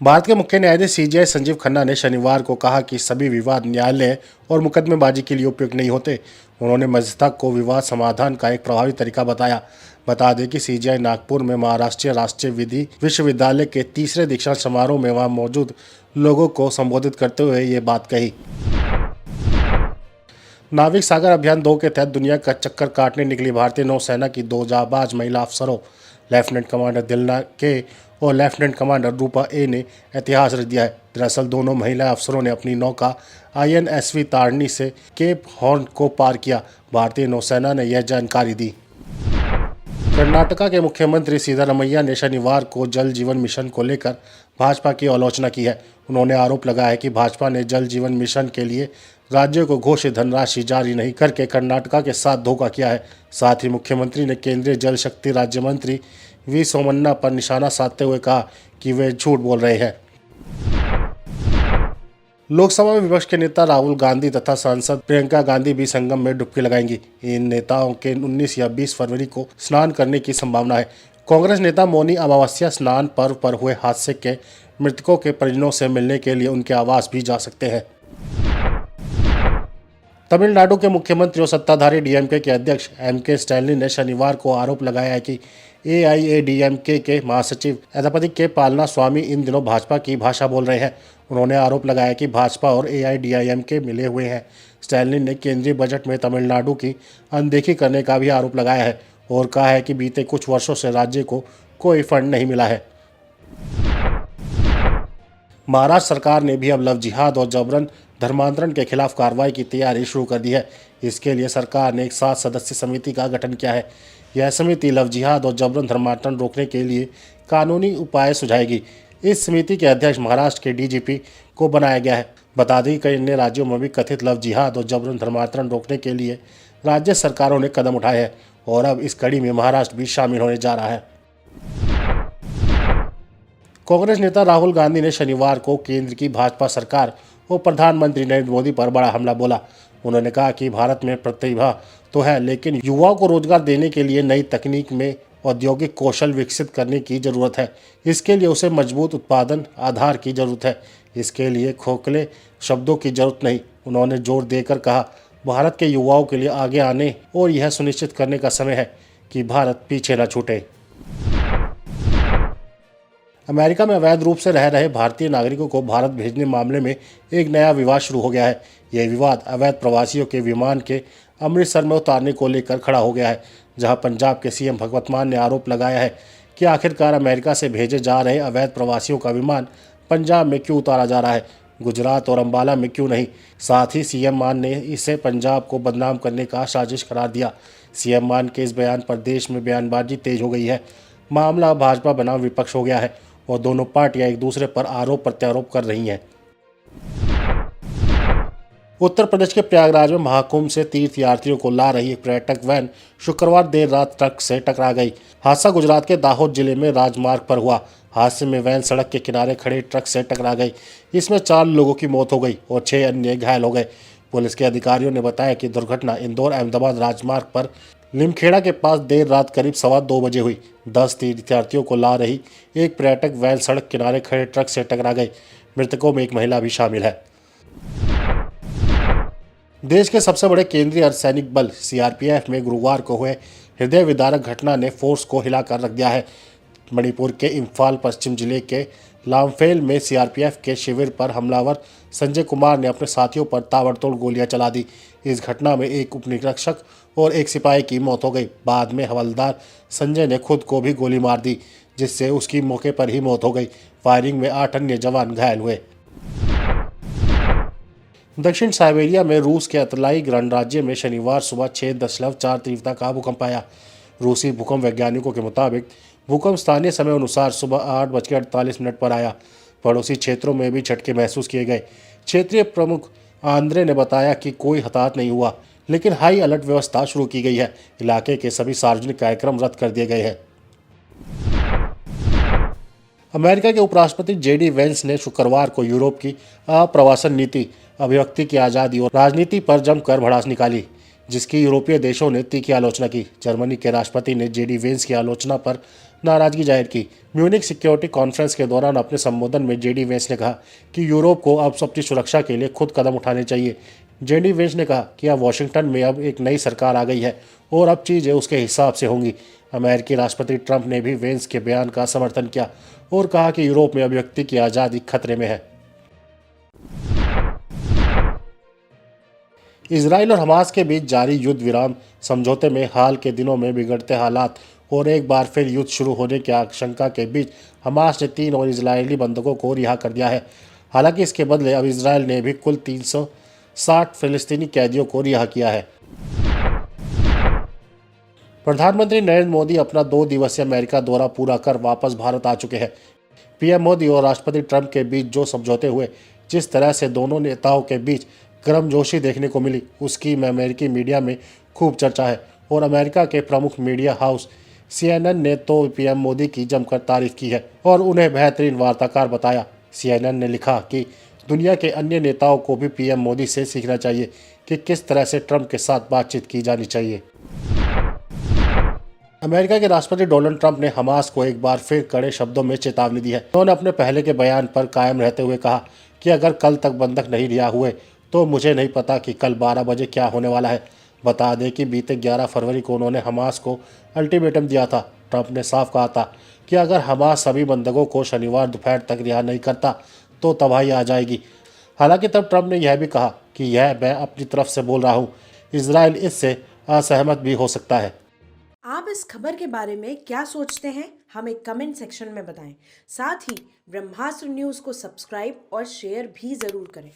भारत के मुख्य न्यायाधीश सीजेआई संजीव खन्ना ने शनिवार को कहा कि सभी विवाद न्यायालय और मुकदमेबाजी के लिए उपयुक्त नहीं होते। उन्होंने मध्यस्थता को विवाद समाधान का एक प्रभावी तरीका बताया। बता दें कि सीजेआई नागपुर में महाराष्ट्र राष्ट्रीय विधि विश्वविद्यालय के तीसरे दीक्षांत समारोह में वहां मौजूद लोगों को संबोधित करते हुए ये बात कही। नाविक सागर अभियान 2 के तहत दुनिया का चक्कर काटने निकली भारतीय नौसेना की 2 जाबाज महिला अफसरों लेफ्टिनेंट कमांडर दिलना के और लेफ्टिनेंट कमांडर रूपा ए ने इतिहास रच दिया है। दरअसल दोनों महिला अफसरों ने अपनी नौका INSV तारणी से केप हॉर्न को पार किया। भारतीय नौसेना ने यह जानकारी दी। कर्नाटका के मुख्यमंत्री सिद्धारमैया ने शनिवार को जल जीवन मिशन को लेकर भाजपा की आलोचना की है। उन्होंने आरोप लगाया कि भाजपा ने जल जीवन मिशन के लिए राज्यों को घोषित धनराशि जारी नहीं करके कर्नाटका के साथ धोखा किया है। साथ ही मुख्यमंत्री ने केंद्रीय जल शक्ति राज्य मंत्री वी सोमन्ना पर निशाना साधते हुए कहा कि वे झूठ बोल रहे हैं। लोकसभा में विपक्ष के नेता राहुल गांधी तथा सांसद प्रियंका गांधी भी संगम में डुबकी लगाएंगी। इन नेताओं के 19 या 20 फरवरी को स्नान करने की संभावना है। कांग्रेस नेता मौनी अमावस्या स्नान पर्व पर हुए हादसे के मृतकों के परिजनों से मिलने के लिए उनके आवास भी जा सकते हैं। तमिलनाडु के मुख्यमंत्री और सत्ताधारी DMK के अध्यक्ष MK स्टैलिन ने शनिवार को आरोप लगाया है कि AIADMK के महासचिव एदापति के पालना स्वामी इन दिनों भाजपा की भाषा बोल रहे हैं। उन्होंने आरोप लगाया कि भाजपा और AIADMK मिले हुए हैं। स्टैलिन ने केंद्रीय बजट में तमिलनाडु की अनदेखी करने का भी आरोप लगाया है और कहा है कि बीते कुछ वर्षों से राज्य को कोई फंड नहीं मिला है। महाराष्ट्र सरकार ने भी अब लव जिहाद और जबरन धर्मांतरण के खिलाफ कार्रवाई की तैयारी शुरू कर दी है। इसके लिए सरकार ने एक 7 सदस्यीय समिति का गठन किया है। यह समिति लव जिहाद और जबरन धर्मांतरण रोकने के लिए कानूनी उपाय सुझाएगी। इस समिति के अध्यक्ष महाराष्ट्र के DGP को बनाया गया है। बता दें कि कई अन्य राज्यों में भी कथित लव जिहाद और जबरन धर्मांतरण रोकने के लिए राज्य सरकारों ने कदम उठाए हैं और अब इस कड़ी में महाराष्ट्र भी शामिल होने जा रहा है। कांग्रेस नेता राहुल गांधी ने शनिवार को केंद्र की भाजपा सरकार और प्रधानमंत्री नरेंद्र मोदी पर बड़ा हमला बोला। उन्होंने कहा कि भारत में प्रतिभा तो है, लेकिन युवाओं को रोजगार देने के लिए नई तकनीक में औद्योगिक कौशल विकसित करने की जरूरत है। इसके लिए उसे मजबूत उत्पादन आधार की जरूरत है। इसके लिए खोखले शब्दों की जरूरत नहीं। उन्होंने जोर देकर कहा, भारत के युवाओं के लिए आगे आने और यह सुनिश्चित करने का समय है कि भारत पीछे न छूटे। अमेरिका में अवैध रूप से रह रहे भारतीय नागरिकों को भारत भेजने मामले में एक नया विवाद शुरू हो गया है। यह विवाद अवैध प्रवासियों के विमान के अमृतसर में उतारने को लेकर खड़ा हो गया है, जहां पंजाब के CM भगवंत मान ने आरोप लगाया है कि आखिरकार अमेरिका से भेजे जा रहे अवैध प्रवासियों का विमान पंजाब में क्यों उतारा जा रहा है, गुजरात और अम्बाला में क्यों नहीं। साथ ही CM मान ने इसे पंजाब को बदनाम करने का साजिश करार दिया। CM मान के इस बयान पर देश में बयानबाजी तेज हो गई है। मामला भाजपा बनाम विपक्ष हो गया है और दोनों पार्टियां एक दूसरे पर आरोप प्रत्यारोप कर रही हैं। उत्तर प्रदेश के प्रयागराज में महाकुंभ से तीर्थयात्रियों को ला रही एक पर्यटक वैन शुक्रवार देर रात ट्रक से टकरा गई। हादसा गुजरात के दाहोद जिले में राजमार्ग पर हुआ। हादसे में वैन सड़क के किनारे खड़े ट्रक से टकरा गई। इसमें 4 लोगों की मौत हो गई और 6 अन्य घायल हो गए। पुलिस के अधिकारियों ने बताया कि दुर्घटना इंदौर अहमदाबाद राजमार्ग पर लिमखेड़ा के पास देर रात करीब 2:15 बजे हुई। 10 तीर्थयात्रियों को ला रही एक पर्यटक वैन सड़क किनारे खड़े ट्रक से टकरा गई। मृतकों में एक महिला भी शामिल है। देश के सबसे बड़े केंद्रीय अर्धसैनिक बल CRPF में गुरुवार को हुए हृदय विदारक घटना ने फोर्स को हिलाकर रख दिया है। मणिपुर के इम्फाल पश्चिम जिले के लामफेल में CRPF के शिविर पर हमलावर संजय कुमार ने अपने साथियों पर ताबड़तोड़ गोलियां चला दी। इस घटना में एक उपनिरीक्षक और एक सिपाही की मौत हो गई। बाद में हवलदार संजय ने खुद को भी गोली मार दी, जिससे उसकी मौके पर ही मौत हो गई। फायरिंग में 8 अन्य जवान घायल हुए। दक्षिण साइबेरिया में रूस के अतलाई गणराज्य में शनिवार सुबह 6.4 तीव्रता का भूकंप आया। रूसी भूकंप वैज्ञानिकों के मुताबिक भूकंप स्थानीय समय अनुसार सुबह 8:48 पर आया। पड़ोसी क्षेत्रों में भी झटके महसूस किए गए। क्षेत्रीय प्रमुख आंद्रे ने बताया कि कोई हताहत नहीं हुआ, लेकिन हाई अलर्ट व्यवस्था शुरू की गई है। इलाके के सभी सार्वजनिक कार्यक्रम रद्द कर दिए गए हैं। अमेरिका के उपराष्ट्रपति JD वेंस ने शुक्रवार को यूरोप की अप्रवासन नीति, अभिव्यक्ति की आज़ादी और राजनीति पर जमकर भड़ास निकाली। जिसकी यूरोपीय देशों ने तीखी आलोचना की। जर्मनी के राष्ट्रपति ने जेडी वेंस की आलोचना पर नाराजगी जाहिर की। म्यूनिक सिक्योरिटी कॉन्फ्रेंस के दौरान अपने संबोधन में जेडी वेंस ने कहा कि यूरोप को अब अपनी सुरक्षा के लिए खुद कदम उठाने चाहिए। जेडी वेंस ने कहा कि अब वॉशिंगटन में अब एक नई सरकार आ गई है और अब चीज़ें उसके हिसाब से होंगी। अमेरिकी राष्ट्रपति ट्रंप ने भी वेंस के बयान का समर्थन किया और कहा कि यूरोप में अभिव्यक्ति की आज़ादी खतरे में है। इजराइल और हमास के बीच जारी युद्ध विराम समझौते में हाल के दिनों में बिगड़ते हालात और एक बार फिर युद्ध शुरू होने की आशंका के बीच हमास ने 3 और इजरायली बंधकों को रिहा कर दिया है। हालांकि इसके बदले अब इजराइल ने भी कुल 360 फिलिस्तीनी कैदियों को रिहा किया है। प्रधानमंत्री नरेंद्र मोदी अपना 2 दिवसीय अमेरिका दौरा पूरा कर वापस भारत आ चुके हैं। पीएम मोदी और राष्ट्रपति ट्रंप के बीच जो समझौते हुए, जिस तरह से दोनों नेताओं के बीच गर्मजोशी देखने को मिली, उसकी अमेरिकी मीडिया में खूब चर्चा है और अमेरिका के प्रमुख मीडिया हाउस CNN ने तो पीएम मोदी की जमकर तारीफ की है और उन्हें बेहतरीन वार्ताकार बताया। CNN ने लिखा कि दुनिया के अन्य नेताओं को भी पीएम मोदी से सीखना चाहिए कि किस तरह से ट्रंप के साथ बातचीत की जानी चाहिए। अमेरिका के राष्ट्रपति डोनाल्ड ट्रंप ने हमास को एक बार फिर कड़े शब्दों में चेतावनी दी है। उन्होंने अपने पहले के बयान पर कायम रहते हुए कहा कि अगर कल तक बंधक नहीं रिहा हुए तो मुझे नहीं पता कि कल 12 बजे क्या होने वाला है। बता दें कि बीते 11 फरवरी को उन्होंने हमास को अल्टीमेटम दिया था। ट्रंप ने साफ कहा था कि अगर हमास सभी बंधकों को शनिवार दोपहर तक रिहा नहीं करता तो तबाही आ जाएगी। हालांकि तब ट्रंप ने यह भी कहा कि यह मैं अपनी तरफ से बोल रहा हूँ, इजराइल इससे असहमत भी हो सकता है। आप इस खबर के बारे में क्या सोचते हैं, हमें कमेंट सेक्शन में बताएं। साथ ही ब्रह्मास्त्र न्यूज़ को सब्सक्राइब और शेयर भी ज़रूर करें।